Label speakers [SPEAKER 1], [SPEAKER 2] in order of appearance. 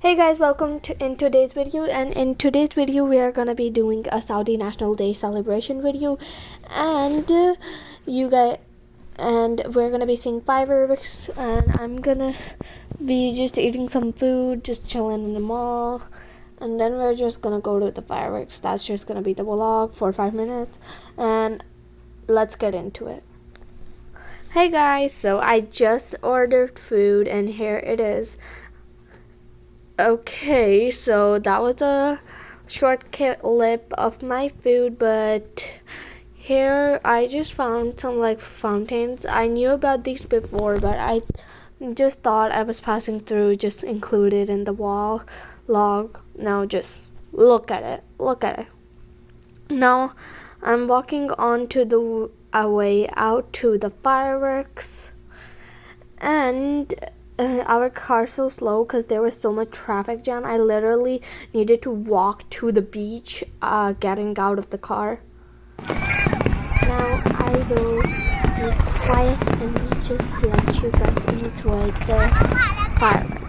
[SPEAKER 1] Hey guys, welcome to in today's video, and in today's video we are gonna be doing a Saudi National Day celebration video, and you guys and we're gonna be seeing fireworks, and I'm gonna be just eating some food, just chilling in the mall, and then we're just gonna go to the fireworks. That's just gonna be the vlog for 5 minutes, and let's get into it. Hey guys, so I just ordered food and here it is. Okay, so that was a short clip of my food, but here I just found some like fountains. I knew about these before, but I just thought I was passing through, just included in the wall log. Now just look at it. Look at it. Now I'm walking on to the way out to the fireworks, and our car so slow because there was so much traffic jam. I literally needed to walk to the beach, getting out of the car. Now I will be quiet and just let you guys enjoy the fireworks.